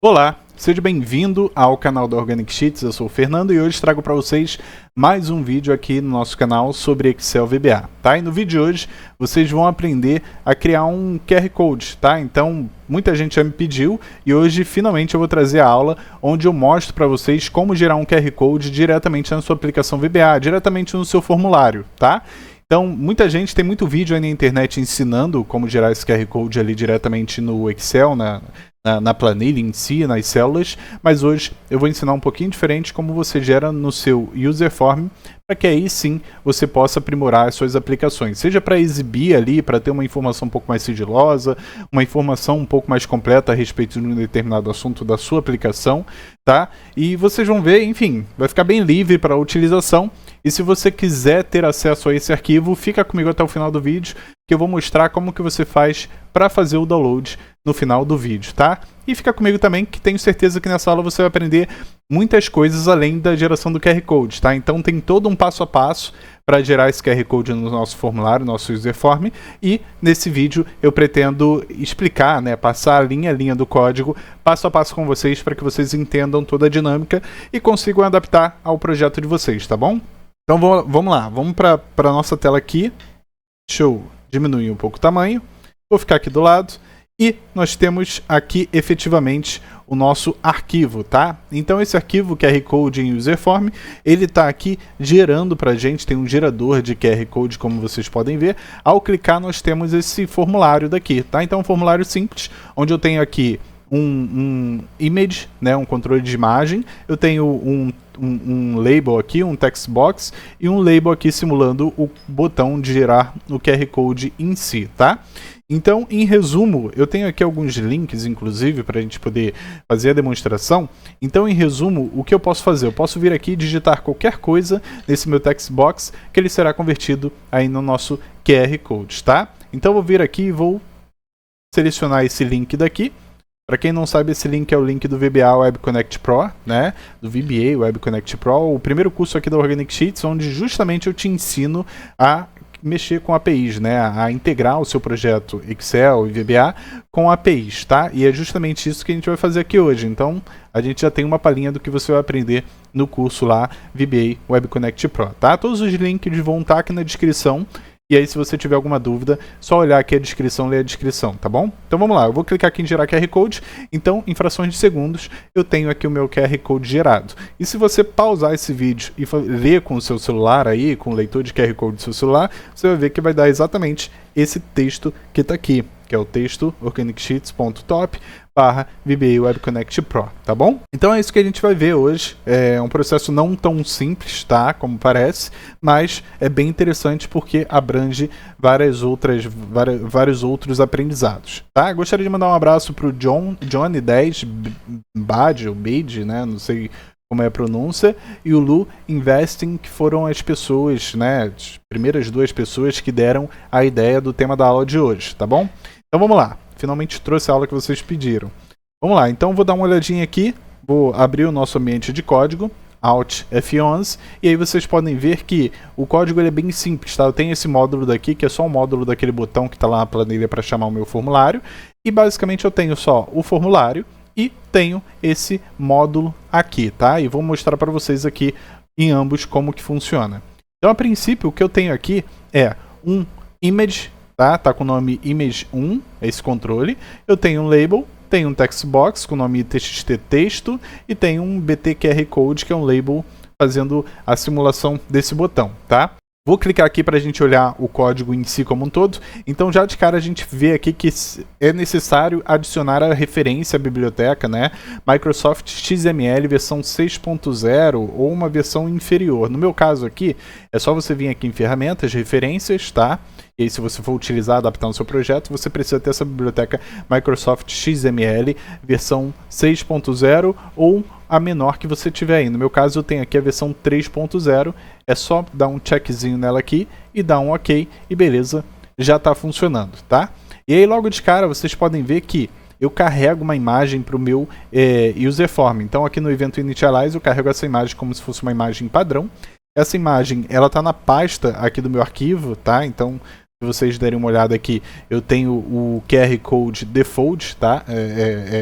Olá, seja bem-vindo ao canal da Organic Sheets, eu sou o Fernando e hoje trago para vocês mais um vídeo aqui no nosso canal sobre Excel VBA, tá? E no vídeo de hoje vocês vão aprender a criar um QR Code, tá? Então, muita gente já me pediu e hoje finalmente eu vou trazer a aula onde eu mostro para vocês como gerar um QR Code diretamente na sua aplicação VBA, diretamente no seu formulário, tá? Então, muita gente tem muito vídeo aí na internet ensinando como gerar esse QR Code ali diretamente no Excel, na planilha em si, nas células, mas hoje eu vou ensinar um pouquinho diferente como você gera no seu user form, para que aí sim você possa aprimorar as suas aplicações, seja para exibir ali, para ter uma informação um pouco mais sigilosa, uma informação um pouco mais completa a respeito de um determinado assunto da sua aplicação, tá? E vocês vão ver, enfim, vai ficar bem livre para utilização. E se você quiser ter acesso a esse arquivo, fica comigo até o final do vídeo, que eu vou mostrar como que você faz para fazer o download no final do vídeo, tá? E fica comigo também, que tenho certeza que nessa aula você vai aprender muitas coisas além da geração do QR Code, tá? Então tem todo um passo a passo para gerar esse QR Code no nosso formulário, nosso user form, e nesse vídeo eu pretendo explicar, né, passar linha a linha do código, passo a passo com vocês, para que vocês entendam toda a dinâmica e consigam adaptar ao projeto de vocês, tá bom? Então vamos lá, vamos para a nossa tela aqui. Deixa eu diminuir um pouco o tamanho. Vou ficar aqui do lado. E nós temos aqui efetivamente o nosso arquivo, tá? Então esse arquivo QR Code em user form, ele está aqui gerando para a gente, tem um gerador de QR Code, como vocês podem ver. Ao clicar nós temos esse formulário daqui, tá? Então é um formulário simples, onde eu tenho aqui um image, né, um controle de imagem, eu tenho um label aqui, um text box e um label aqui simulando o botão de gerar o QR Code em si, tá? Então, em resumo, eu tenho aqui alguns links, inclusive, para a gente poder fazer a demonstração. Então, em resumo, o que eu posso fazer? Eu posso vir aqui e digitar qualquer coisa nesse meu text box, que ele será convertido aí no nosso QR Code, tá? Então, eu vou vir aqui e vou selecionar esse link daqui. Para quem não sabe, esse link é o link do VBA Web Connect Pro, né? Do VBA Web Connect Pro, o primeiro curso aqui da Organic Sheets, onde justamente eu te ensino a mexer com APIs, né? A integrar o seu projeto Excel e VBA com APIs, tá? E é justamente isso que a gente vai fazer aqui hoje. Então, a gente já tem uma palhinha do que você vai aprender no curso lá, VBA Web Connect Pro, tá? Todos os links vão estar aqui na descrição. E aí, se você tiver alguma dúvida, só olhar aqui a descrição, ler a descrição, tá bom? Então vamos lá, eu vou clicar aqui em gerar QR Code. Então, em frações de segundos, eu tenho aqui o meu QR Code gerado. E se você pausar esse vídeo e ler com o seu celular aí, com o leitor de QR Code do seu celular, você vai ver que vai dar exatamente esse texto que está aqui, que é o texto organicsheets.top/VBA Web Connect Pro, tá bom? Então é isso que a gente vai ver hoje. É um processo não tão simples, tá? Como parece, mas é bem interessante porque abrange vários outros aprendizados, tá? Gostaria de mandar um abraço pro Johnny10 Bad, ou Bade, né? Não sei como é a pronúncia, e o Lu Investing, que foram as pessoas, né? As primeiras duas pessoas que deram a ideia do tema da aula de hoje, tá bom? Então vamos lá, finalmente trouxe a aula que vocês pediram. Vamos lá, então vou dar uma olhadinha aqui, vou abrir o nosso ambiente de código, Alt F11, e aí vocês podem ver que o código ele é bem simples, tá? Eu tenho esse módulo daqui, que é só um módulo daquele botão que está lá na planilha para chamar o meu formulário, e basicamente eu tenho só o formulário e tenho esse módulo aqui, tá? E vou mostrar para vocês aqui em ambos como que funciona. Então, a princípio, o que eu tenho aqui é um image, tá? Tá com o nome image1, esse controle. Eu tenho um label, tenho um text box com o nome txt texto e tenho um BT QR Code, que é um label fazendo a simulação desse botão, tá? Vou clicar aqui para a gente olhar o código em si como um todo. Então, já de cara a gente vê aqui que é necessário adicionar a referência à biblioteca, né? Microsoft XML versão 6.0 ou uma versão inferior. No meu caso aqui, é só você vir aqui em ferramentas, referências, tá? E aí, se você for utilizar, adaptar no seu projeto, você precisa ter essa biblioteca Microsoft XML versão 6.0 ou a menor que você tiver aí. No meu caso, eu tenho aqui a versão 3.0. É só dar um checkzinho nela aqui e dar um OK e beleza, já está funcionando, tá? E aí, logo de cara, vocês podem ver que eu carrego uma imagem para o meu user form. Então, aqui no Event Initialize, eu carrego essa imagem como se fosse uma imagem padrão. Essa imagem, ela está na pasta aqui do meu arquivo, tá? Então, Se vocês derem uma olhada aqui, eu tenho o QR Code Default, tá?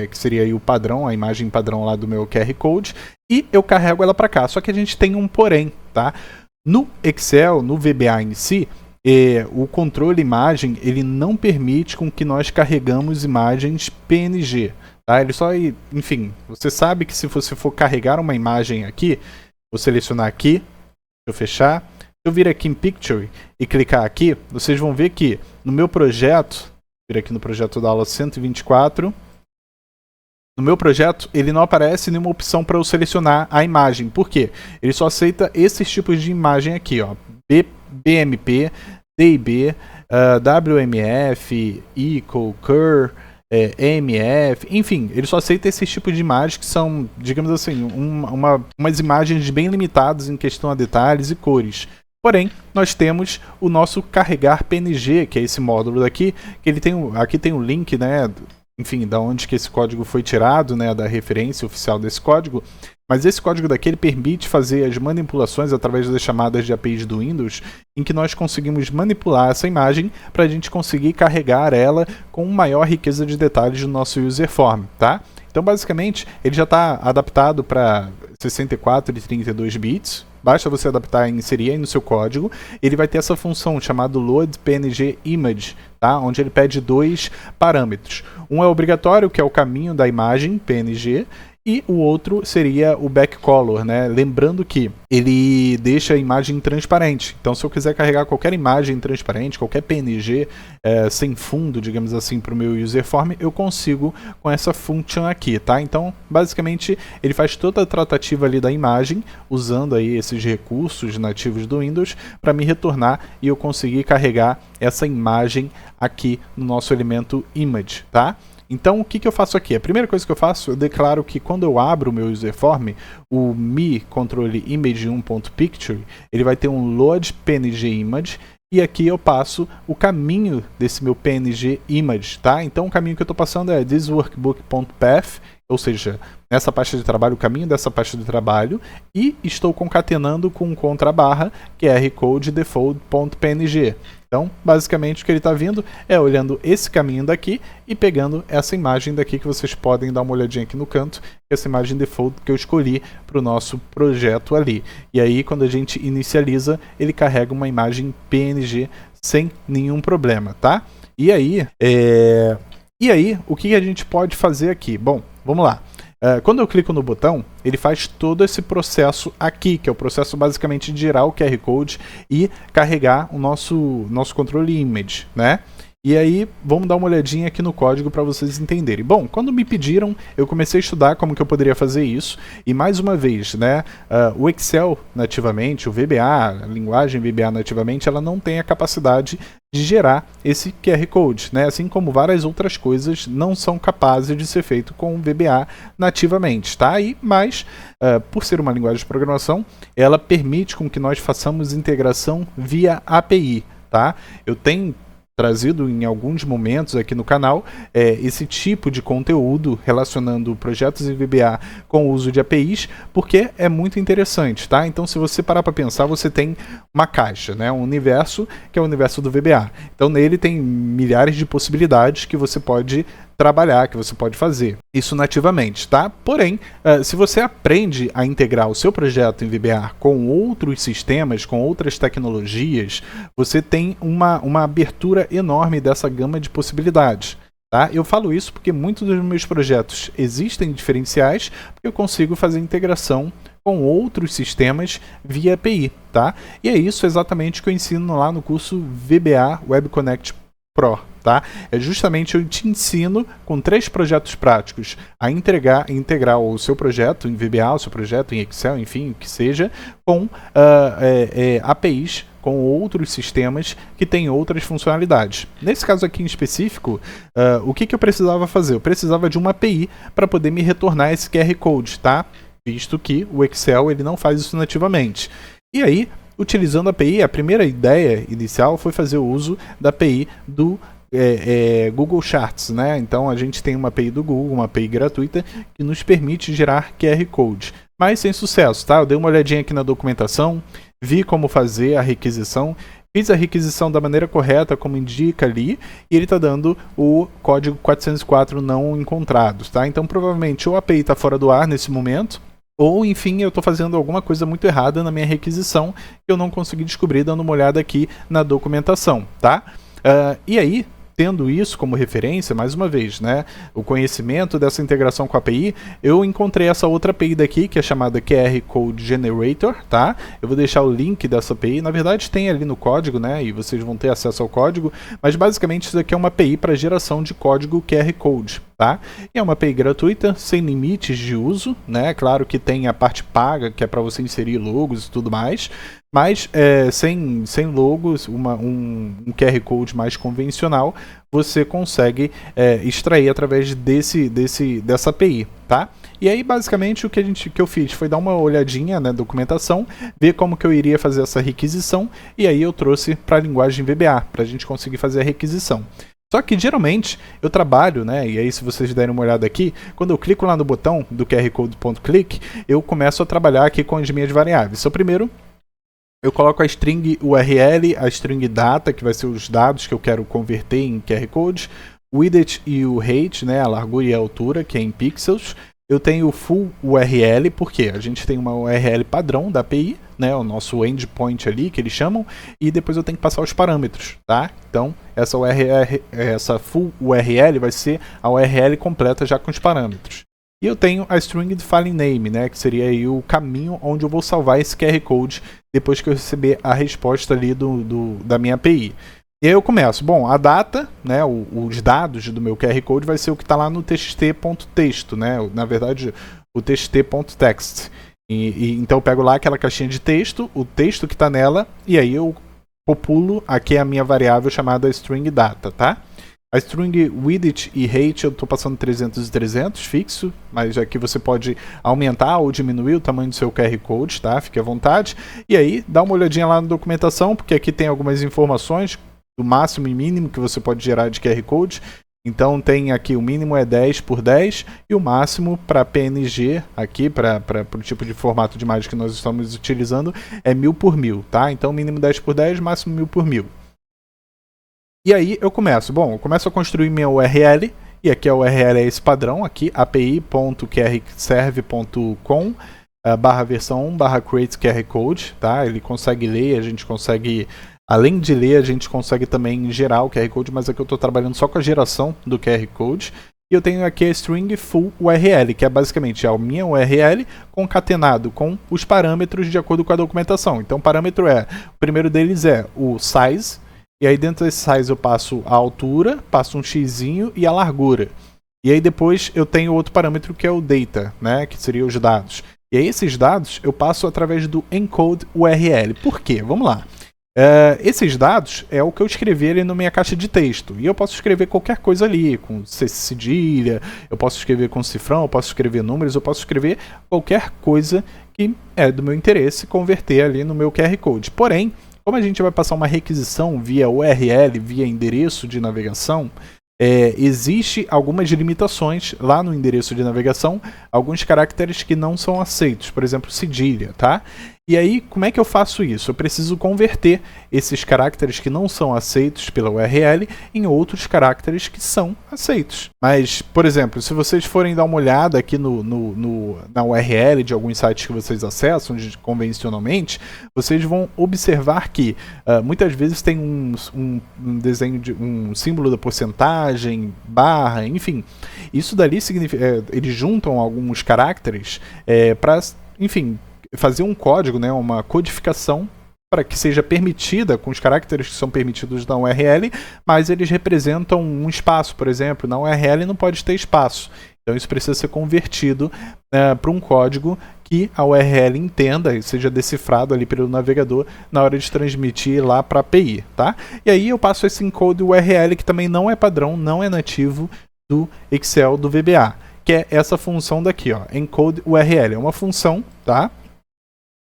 Que seria aí o padrão, a imagem padrão lá do meu QR Code, e eu carrego ela para cá. Só que a gente tem um porém, tá? No Excel, no VBA em si, o controle imagem, ele não permite com que nós carregamos imagens PNG, tá? Ele só, enfim, você sabe que se você for carregar uma imagem aqui, vou selecionar aqui, deixa eu fechar. Se eu vir aqui em Picture e clicar aqui, vocês vão ver que no meu projeto, vir aqui no projeto da aula 124, no meu projeto ele não aparece nenhuma opção para eu selecionar a imagem. Por quê? Ele só aceita esses tipos de imagem aqui, ó, BMP, DIB, WMF, ICO, CUR, EMF, enfim, ele só aceita esses tipos de imagens que são, digamos assim, umas imagens bem limitadas em questão a detalhes e cores. Porém, nós temos o nosso carregar PNG, que é esse módulo daqui, que ele tem, aqui tem o link, né, enfim, da onde que esse código foi tirado, né, da referência oficial desse código. Mas esse código daqui ele permite fazer as manipulações através das chamadas de APIs do Windows, em que nós conseguimos manipular essa imagem para a gente conseguir carregar ela com maior riqueza de detalhes no nosso user form, tá? Então, basicamente, ele já está adaptado para 64 e 32 bits. Basta você adaptar e inserir aí no seu código. Ele vai ter essa função chamada Load PNG Image, tá? Onde ele pede dois parâmetros. Um é obrigatório, que é o caminho da imagem PNG, e o outro seria o backcolor, né? Lembrando que ele deixa a imagem transparente. Então, se eu quiser carregar qualquer imagem transparente, qualquer PNG sem fundo, digamos assim, para o meu userform, eu consigo com essa function aqui, tá? Então, basicamente, ele faz toda a tratativa ali da imagem, usando aí esses recursos nativos do Windows, para me retornar e eu conseguir carregar essa imagem aqui no nosso elemento image, tá? Então, o que eu faço aqui? A primeira coisa que eu faço, eu declaro que quando eu abro o meu userform, o me controle image1.picture, ele vai ter um load png image, e aqui eu passo o caminho desse meu png image, tá? Então, o caminho que eu estou passando é thisworkbook.path, ou seja, nessa pasta de trabalho, o caminho dessa pasta de trabalho, e estou concatenando com um contrabarra QR code default.png. Então, basicamente, o que ele está vindo é olhando esse caminho daqui e pegando essa imagem daqui que vocês podem dar uma olhadinha aqui no canto, essa imagem default que eu escolhi para o nosso projeto ali. E aí, quando a gente inicializa, ele carrega uma imagem PNG sem nenhum problema, tá? E aí, o que a gente pode fazer aqui? Bom, vamos lá. Quando eu clico no botão, ele faz todo esse processo aqui, que é o processo basicamente de gerar o QR Code e carregar o nosso controle image, né? E aí, vamos dar uma olhadinha aqui no código para vocês entenderem. Bom, quando me pediram, eu comecei a estudar como que eu poderia fazer isso. E mais uma vez, né, o Excel nativamente, o VBA, a linguagem VBA nativamente, ela não tem a capacidade de gerar esse QR Code, né? Assim como várias outras coisas não são capazes de ser feito com o VBA nativamente, tá? Mas, por ser uma linguagem de programação, ela permite com que nós façamos integração via API, tá? Eu tenho trazido em alguns momentos aqui no canal esse tipo de conteúdo relacionando projetos em VBA com o uso de APIs, porque é muito interessante, tá? Então, se você parar para pensar, você tem uma caixa, né? Um universo que é o universo do VBA. Então, nele tem milhares de possibilidades que você pode trabalhar, que você pode fazer isso nativamente, tá? Porém, se você aprende a integrar o seu projeto em VBA com outros sistemas, com outras tecnologias, você tem uma abertura enorme dessa gama de possibilidades, tá? Eu falo isso porque muitos dos meus projetos existem diferenciais, porque eu consigo fazer integração com outros sistemas via API, tá? E é isso exatamente que eu ensino lá no curso VBA Web Connect Pro, tá? É justamente eu te ensino com 3 projetos práticos a integrar o seu projeto em VBA, o seu projeto em Excel, enfim, o que seja, com APIs, com outros sistemas que têm outras funcionalidades. Nesse caso aqui em específico, o que eu precisava fazer? Eu precisava de uma API para poder me retornar esse QR Code, tá? Visto que o Excel ele não faz isso nativamente. E aí, utilizando a API, a primeira ideia inicial foi fazer o uso da API do Google Charts, né? Então a gente tem uma API do Google, uma API gratuita, que nos permite gerar QR Code. Mas sem sucesso, tá? Eu dei uma olhadinha aqui na documentação, vi como fazer a requisição fiz a requisição da maneira correta, como indica ali, e ele está dando o código 404 não encontrados, tá? Então provavelmente ou a API está fora do ar nesse momento, ou enfim eu estou fazendo alguma coisa muito errada na minha requisição que eu não consegui descobrir dando uma olhada aqui na documentação, tá? E aí, tendo isso como referência, mais uma vez, né, o conhecimento dessa integração com a API, eu encontrei essa outra API daqui, que é chamada QR Code Generator, tá? Eu vou deixar o link dessa API, na verdade tem ali no código, né, e vocês vão ter acesso ao código, mas basicamente isso daqui é uma API para geração de código QR Code, tá? E é uma API gratuita, sem limites de uso, né, claro que tem a parte paga, que é para você inserir logos e tudo mais, mas sem logos, um QR Code mais convencional, você consegue extrair através dessa API, tá? E aí, basicamente, o que eu fiz foi dar uma olhadinha na documentação, ver como que eu iria fazer essa requisição, e aí eu trouxe para a linguagem VBA, para a gente conseguir fazer a requisição. Só que, geralmente, eu trabalho, né, e aí se vocês derem uma olhada aqui, quando eu clico lá no botão do QR Code.click, eu começo a trabalhar aqui com as minhas variáveis. Então, primeiro, eu coloco a string URL, a string data, que vai ser os dados que eu quero converter em QR Code, o width e o height, né, a largura e a altura, que é em pixels. Eu tenho o full URL, porque a gente tem uma URL padrão da API, né, o nosso endpoint ali, que eles chamam, e depois eu tenho que passar os parâmetros, tá? Então, essa full URL vai ser a URL completa já com os parâmetros. E eu tenho a string de file name, né, que seria aí o caminho onde eu vou salvar esse QR Code depois que eu receber a resposta ali da minha API. E aí eu começo, bom, a data, né, os dados do meu QR Code vai ser o que está lá no txt.texto, né, na verdade o txt.text. Então eu pego lá aquela caixinha de texto, o texto que está nela, e aí eu populo aqui a minha variável chamada string data, tá? A string width e height eu estou passando 300 e 300 fixo, mas aqui você pode aumentar ou diminuir o tamanho do seu QR Code, tá? Fique à vontade. E aí, dá uma olhadinha lá na documentação, porque aqui tem algumas informações do máximo e mínimo que você pode gerar de QR Code. Então tem aqui o mínimo é 10 por 10 e o máximo para PNG, aqui para o tipo de formato de imagem que nós estamos utilizando, é 1000 por 1000, tá? Então mínimo 10 por 10, máximo 1000 por 1000. E aí eu começo a construir minha URL, e aqui a URL é esse padrão, aqui, api.qrserve.com /versão 1 /create QR Code, tá? Ele consegue ler, a gente consegue, além de ler, a gente consegue também gerar o QR Code, mas aqui eu estou trabalhando só com a geração do QR Code. E eu tenho aqui a string full URL, que é basicamente a minha URL concatenado com os parâmetros de acordo com a documentação. Então o parâmetro o primeiro deles é o size, e aí dentro desse size eu passo a altura, passo um xzinho e a largura. E aí depois eu tenho outro parâmetro que é o data, né, que seria os dados. E aí esses dados eu passo através do encode URL. Por quê? Vamos lá. Esses dados é o que eu escrevi ali na minha caixa de texto. E eu posso escrever qualquer coisa ali, com cedilha, eu posso escrever com cifrão, eu posso escrever números, eu posso escrever qualquer coisa que é do meu interesse converter ali no meu QR Code. Porém, como a gente vai passar uma requisição via URL, via endereço de navegação, existe algumas limitações lá no endereço de navegação, alguns caracteres que não são aceitos, por exemplo, cedilha, tá? E aí, como é que eu faço isso? Eu preciso converter esses caracteres que não são aceitos pela URL em outros caracteres que são aceitos. Mas, por exemplo, se vocês forem dar uma olhada aqui na URL de alguns sites que vocês acessam convencionalmente, vocês vão observar que muitas vezes tem um desenho de um símbolo da porcentagem, barra, enfim. Isso dali significa, eles juntam alguns caracteres para, enfim, fazer um código, né, uma codificação para que seja permitida com os caracteres que são permitidos na URL, mas eles representam um espaço, por exemplo. Na URL não pode ter espaço. Então isso precisa ser convertido para um código que a URL entenda e seja decifrado ali pelo navegador na hora de transmitir lá para a API, tá? E aí eu passo esse encode URL, que também não é padrão, não é nativo do Excel do VBA, que é essa função daqui, ó, encode URL. É uma função, tá?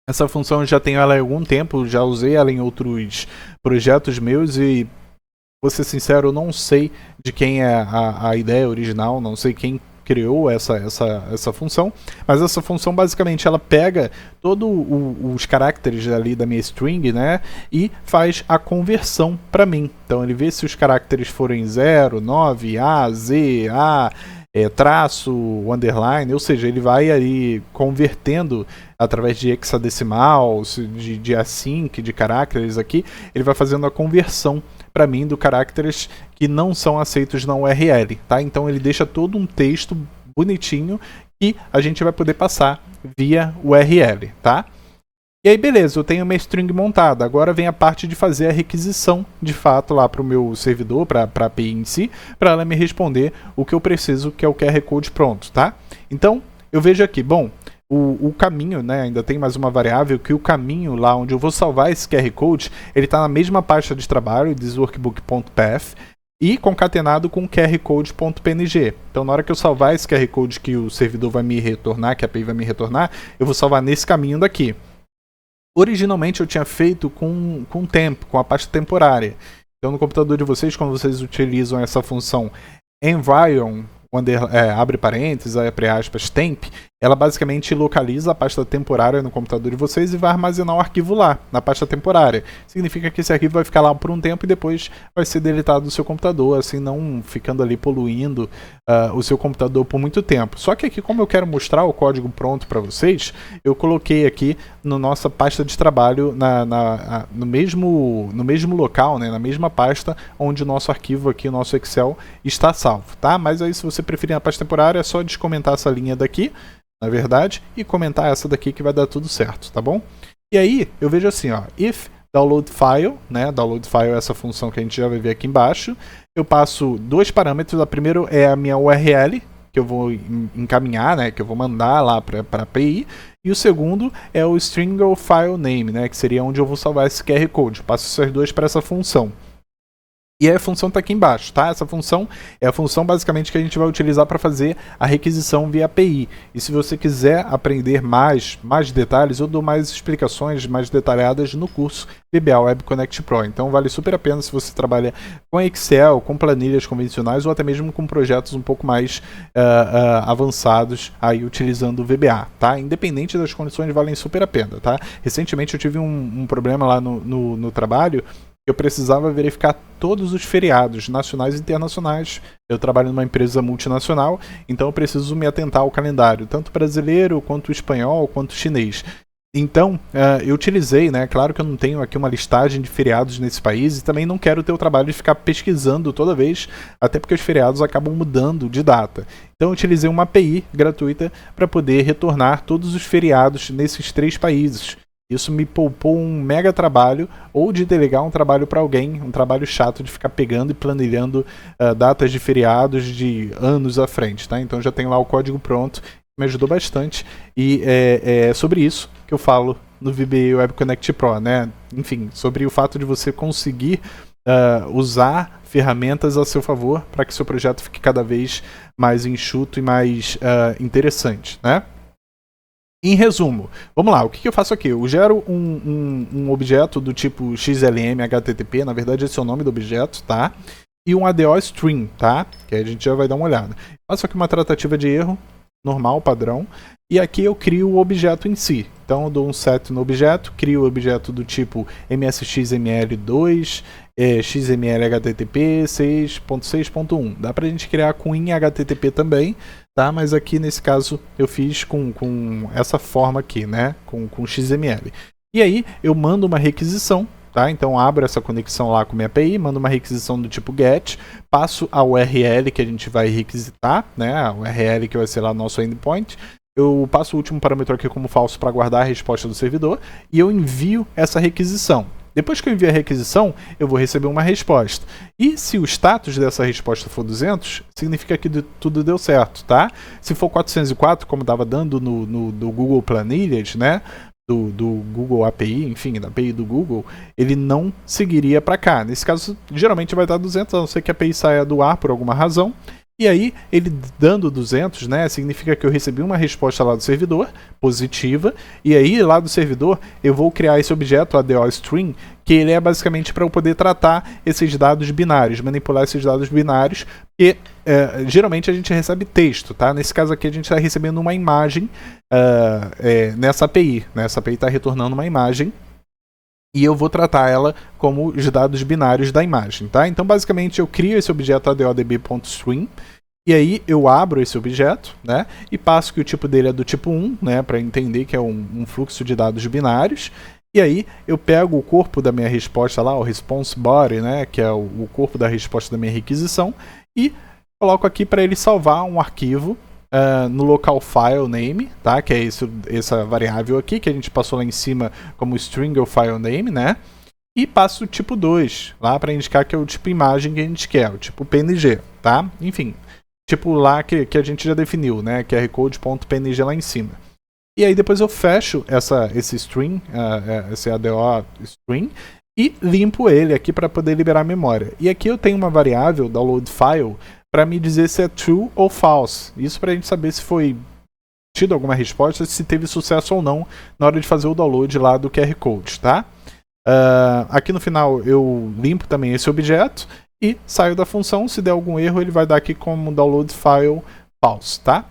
Essa função eu já tenho ela há algum tempo, já usei ela em outros projetos meus e, vou ser sincero, eu não sei de quem é a ideia original, não sei quem criou essa função, mas essa função basicamente ela pega todos os caracteres ali da minha string, né, e faz a conversão para mim. Então ele vê se os caracteres forem 0, 9, A, Z, A, traço, underline, ou seja, ele vai aí convertendo através de hexadecimal, de async, de caracteres aqui, ele vai fazendo a conversão para mim do caracteres que não são aceitos na URL, tá? Então ele deixa todo um texto bonitinho e a gente vai poder passar via URL, tá? E aí beleza, eu tenho minha string montada, agora vem a parte de fazer a requisição de fato lá para o meu servidor, para a API em si, para ela me responder o que eu preciso, que é o QR Code pronto, tá? Então, eu vejo aqui, bom, o caminho, né, ainda tem mais uma variável, que o caminho lá onde eu vou salvar esse QR Code, ele está na mesma pasta de trabalho, thisworkbook.path, e concatenado com qrcode.png. Então, na hora que eu salvar esse QR Code que o servidor vai me retornar, que a API vai me retornar, eu vou salvar nesse caminho daqui. Originalmente eu tinha feito com tempo, com a pasta temporária. Então no computador de vocês, quando vocês utilizam essa função environ, abre parênteses, abre aspas, temp, ela basicamente localiza a pasta temporária no computador de vocês e vai armazenar o arquivo lá, na pasta temporária. Significa que esse arquivo vai ficar lá por um tempo e depois vai ser deletado do seu computador, assim não ficando ali poluindo o seu computador por muito tempo. Só que aqui, como eu quero mostrar o código pronto para vocês, eu coloquei aqui na nossa pasta de trabalho, no mesmo local, né, na mesma pasta onde o nosso arquivo aqui, o nosso Excel, está salvo, tá? Mas aí se você preferir a pasta temporária, é só descomentar essa linha daqui, na verdade, e comentar essa daqui que vai dar tudo certo, tá bom? E aí, eu vejo assim, ó, if download file, né, download file é essa função que a gente já vai ver aqui embaixo, eu passo dois parâmetros, a primeiro é a minha URL, que eu vou encaminhar, né, que eu vou mandar lá para a API, e o segundo é o string ou file name, né, que seria onde eu vou salvar esse QR Code, eu passo essas duas para essa função. E a função está aqui embaixo, tá? Essa função é a função basicamente que a gente vai utilizar para fazer a requisição via API. E se você quiser aprender mais detalhes, eu dou mais explicações mais detalhadas no curso VBA Web Connect Pro. Então vale super a pena se você trabalha com Excel, com planilhas convencionais ou até mesmo com projetos um pouco mais avançados aí utilizando o VBA, tá? Independente das condições, valem super a pena, tá? Recentemente eu tive um problema lá no trabalho. Eu precisava verificar todos os feriados nacionais e internacionais. Eu trabalho numa empresa multinacional, então eu preciso me atentar ao calendário, tanto brasileiro, quanto espanhol, quanto chinês. Então, eu utilizei, né? Claro que eu não tenho aqui uma listagem de feriados nesse país e também não quero ter o trabalho de ficar pesquisando toda vez, até porque os feriados acabam mudando de data. Então, eu utilizei uma API gratuita para poder retornar todos os feriados nesses 3 países. Isso me poupou um mega trabalho, ou de delegar um trabalho para alguém, um trabalho chato de ficar pegando e planilhando datas de feriados de anos à frente, tá? Então já tenho lá o código pronto, me ajudou bastante, e é sobre isso que eu falo no VBA Web Connect Pro, né? Enfim, sobre o fato de você conseguir usar ferramentas a seu favor para que seu projeto fique cada vez mais enxuto e mais interessante, né? Em resumo, vamos lá, o que eu faço aqui? Eu gero um objeto do tipo XLM HTTP, na verdade esse é o nome do objeto, tá? E um ADO string, tá? Que aí a gente já vai dar uma olhada. Faço aqui uma tratativa de erro, normal, padrão, e aqui eu crio o objeto em si. Então eu dou um set no objeto, crio o objeto do tipo MSXML2, XML HTTP 6.6.1. Dá pra gente criar com in HTTP também, tá? Mas aqui nesse caso eu fiz com essa forma aqui, né? Com XML. E aí eu mando uma requisição, tá? Então abro essa conexão lá com minha API, mando uma requisição do tipo GET, passo a URL que a gente vai requisitar, né? A URL que vai ser lá nosso endpoint. Eu passo o último parâmetro aqui como falso para guardar a resposta do servidor e eu envio essa requisição. Depois que eu envio a requisição, eu vou receber uma resposta. E se o status dessa resposta for 200, significa que tudo deu certo, tá? Se for 404, como estava dando no Google Planilhas, né? Do Google API, enfim, da API do Google, ele não seguiria para cá. Nesse caso, geralmente vai dar 200, a não ser que a API saia do ar por alguma razão. E aí, ele dando 200, né, significa que eu recebi uma resposta lá do servidor, positiva, e aí lá do servidor eu vou criar esse objeto, ADOString, que ele é basicamente para eu poder tratar esses dados binários, manipular esses dados binários, e geralmente a gente recebe texto, tá? Nesse caso aqui a gente está recebendo uma imagem nessa API, né? Essa API está retornando uma imagem, e eu vou tratar ela como os dados binários da imagem, tá? Então, basicamente, eu crio esse objeto ADODB.string, e aí eu abro esse objeto, né? E passo que o tipo dele é do tipo 1, né? Para entender que é um fluxo de dados binários. E aí eu pego o corpo da minha resposta lá, o response body, né? Que é o corpo da resposta da minha requisição, e coloco aqui para ele salvar um arquivo no local file name, tá? Que é essa variável aqui que a gente passou lá em cima como string ou file name, né? E passo o tipo 2 lá para indicar que é o tipo imagem que a gente quer, o tipo PNG, tá? Enfim, tipo lá que a gente já definiu, né? QRcode.png lá em cima. E aí depois eu fecho esse string, esse ADO string, e limpo ele aqui para poder liberar a memória. E aqui eu tenho uma variável, download file, para me dizer se é true ou false. Isso para a gente saber se foi tido alguma resposta, se teve sucesso ou não na hora de fazer o download lá do QR Code, tá? Aqui no final eu limpo também esse objeto e saio da função. Se der algum erro, ele vai dar aqui como download file false, tá?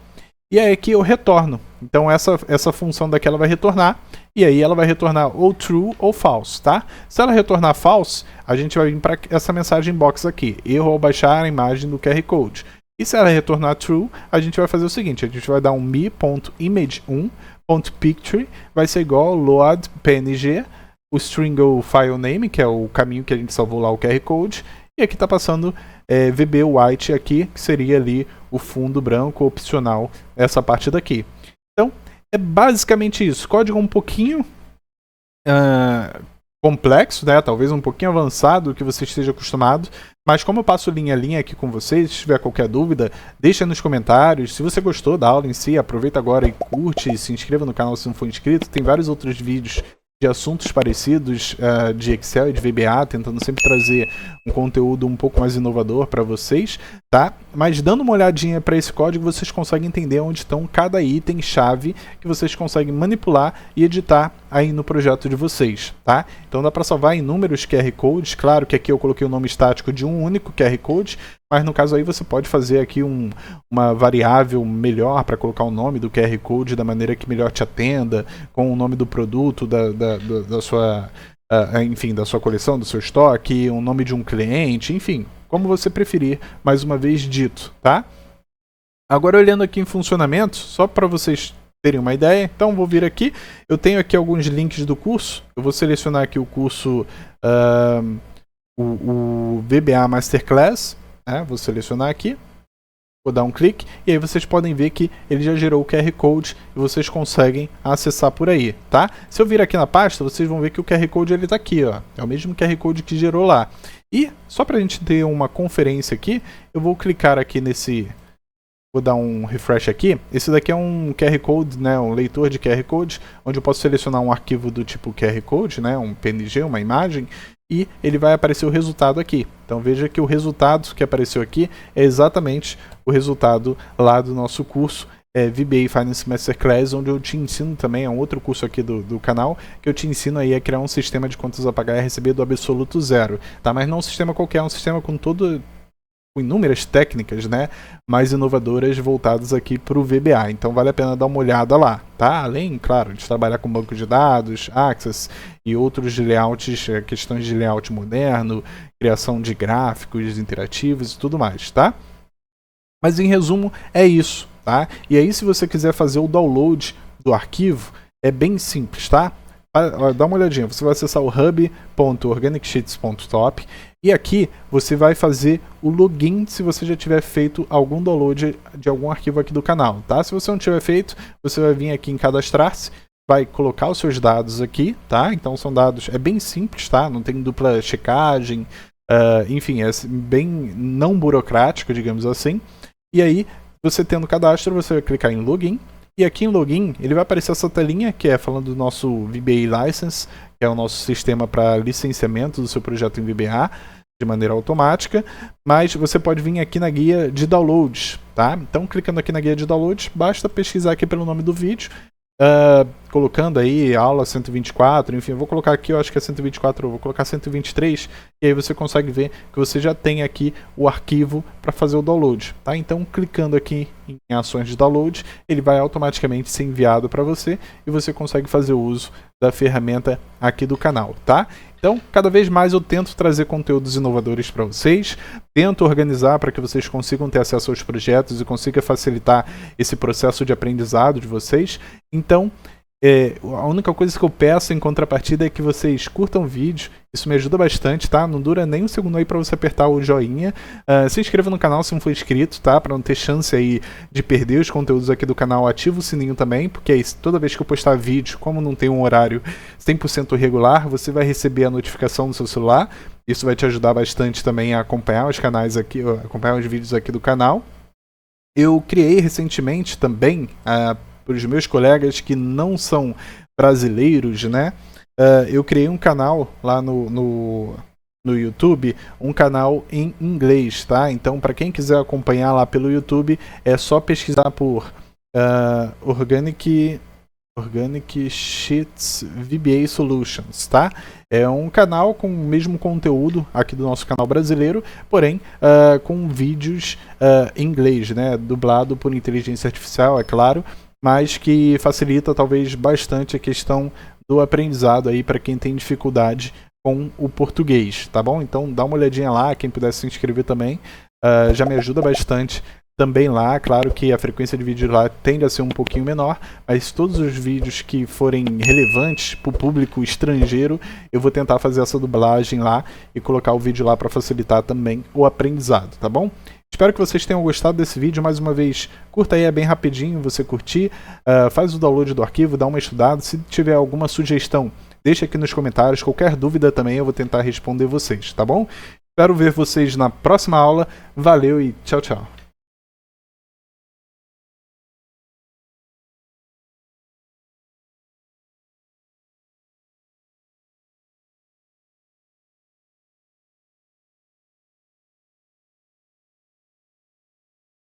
E aí aqui eu retorno. Então essa função daqui ela vai retornar, e aí ela vai retornar ou true ou false, tá? Se ela retornar false, a gente vai vir para essa mensagem box aqui, erro ao baixar a imagem do QR Code. E se ela retornar true, a gente vai fazer o seguinte, a gente vai dar um me.image1.picture, vai ser igual ao load.png, o string ou file name, que é o caminho que a gente salvou lá o QR Code, e aqui está passando VB white aqui, que seria ali o fundo branco opcional, essa parte daqui. Então, é basicamente isso. Código um pouquinho complexo, né? Talvez um pouquinho avançado do que você esteja acostumado, mas como eu passo linha a linha aqui com vocês, se tiver qualquer dúvida, deixa nos comentários. Se você gostou da aula em si, aproveita agora e curte, se inscreva no canal se não for inscrito. Tem vários outros vídeos de assuntos parecidos de Excel e de VBA, tentando sempre trazer um conteúdo um pouco mais inovador para vocês, tá? Mas dando uma olhadinha para esse código, vocês conseguem entender onde estão cada item chave que vocês conseguem manipular e editar aí no projeto de vocês, tá? Então dá para salvar inúmeros QR Codes. Claro que aqui eu coloquei o nome estático de um único QR Code, mas no caso aí você pode fazer aqui uma variável melhor para colocar o nome do QR Code da maneira que melhor te atenda, com o nome do produto, da sua, enfim, da sua coleção, do seu estoque, o nome de um cliente, enfim, como você preferir, mais uma vez dito, tá? Agora olhando aqui em funcionamento, só para vocês terem uma ideia, então vou vir aqui, eu tenho aqui alguns links do curso, eu vou selecionar aqui o curso, o VBA Masterclass, vou selecionar aqui, vou dar um clique, e aí vocês podem ver que ele já gerou o QR Code e vocês conseguem acessar por aí, tá? Se eu vir aqui na pasta, vocês vão ver que o QR Code ele tá aqui, ó, é o mesmo QR Code que gerou lá. E, só para a gente ter uma conferência aqui, eu vou clicar aqui nesse... Vou dar um refresh aqui. Esse daqui é um QR Code, né, um leitor de QR Code, onde eu posso selecionar um arquivo do tipo QR Code, né, um PNG, uma imagem, e ele vai aparecer o resultado aqui. Então veja que o resultado que apareceu aqui é exatamente o resultado lá do nosso curso VBA Finance Masterclass, onde eu te ensino também, é um outro curso aqui do canal, que eu te ensino aí a criar um sistema de contas a pagar e receber do absoluto zero, tá? Mas não um sistema qualquer, é um sistema com inúmeras técnicas, né, mais inovadoras voltadas aqui para o VBA. Então vale a pena dar uma olhada lá, tá? Além, claro, de trabalhar com banco de dados, Access e outros layouts, questões de layout moderno, criação de gráficos interativos e tudo mais, tá? Mas em resumo é isso, tá? E aí se você quiser fazer o download do arquivo, é bem simples, tá? Dá uma olhadinha, você vai acessar o hub.organicsheets.top e aqui você vai fazer o login se você já tiver feito algum download de algum arquivo aqui do canal, tá? Se você não tiver feito, você vai vir aqui em cadastrar-se, vai colocar os seus dados aqui, tá? Então são dados, é bem simples, tá? Não tem dupla checagem, enfim, é bem não burocrático, digamos assim. E aí, você tendo cadastro, você vai clicar em login. E aqui em login, ele vai aparecer essa telinha, que é falando do nosso VBA License, que é o nosso sistema para licenciamento do seu projeto em VBA. de maneira automática, mas você pode vir aqui na guia de downloads, tá? Então, clicando aqui na guia de downloads, basta pesquisar aqui pelo nome do vídeo, colocando aí aula 124, enfim, eu vou colocar aqui, eu acho que é 124, eu vou colocar 123, e aí você consegue ver que você já tem aqui o arquivo para fazer o download, tá? Então, clicando aqui em ações de download, ele vai automaticamente ser enviado para você e você consegue fazer o uso da ferramenta aqui do canal, tá? Então, cada vez mais eu tento trazer conteúdos inovadores para vocês, tento organizar para que vocês consigam ter acesso aos projetos e consiga facilitar esse processo de aprendizado de vocês. Então, a única coisa que eu peço em contrapartida é que vocês curtam o vídeo, isso me ajuda bastante, tá? Não dura nem um segundo aí para você apertar o joinha. Se inscreva no canal se não for inscrito, tá? Para não ter chance aí de perder os conteúdos aqui do canal, ativa o sininho também, porque aí toda vez que eu postar vídeo, como não tem um horário 100% regular, você vai receber a notificação no seu celular. Isso vai te ajudar bastante também a acompanhar os canais aqui, acompanhar os vídeos aqui do canal. Eu criei recentemente também, para os meus colegas que não são brasileiros, né? Eu criei um canal lá no YouTube, um canal em inglês, tá? Então, para quem quiser acompanhar lá pelo YouTube, é só pesquisar por Organic Sheets VBA Solutions, tá? É um canal com o mesmo conteúdo aqui do nosso canal brasileiro, porém com vídeos em inglês, né? Dublado por inteligência artificial, é claro, mas que facilita talvez bastante a questão do aprendizado aí para quem tem dificuldade com o português, tá bom? Então dá uma olhadinha lá, quem puder se inscrever também, já me ajuda bastante também lá. Claro que a frequência de vídeo lá tende a ser um pouquinho menor, mas todos os vídeos que forem relevantes para o público estrangeiro, eu vou tentar fazer essa dublagem lá e colocar o vídeo lá para facilitar também o aprendizado, tá bom? Espero que vocês tenham gostado desse vídeo. Mais uma vez, curta aí, é bem rapidinho, você curtir, faz o download do arquivo, dá uma estudada. Se tiver alguma sugestão, deixa aqui nos comentários. Qualquer dúvida também eu vou tentar responder vocês, tá bom? Espero ver vocês na próxima aula. Valeu e tchau, tchau.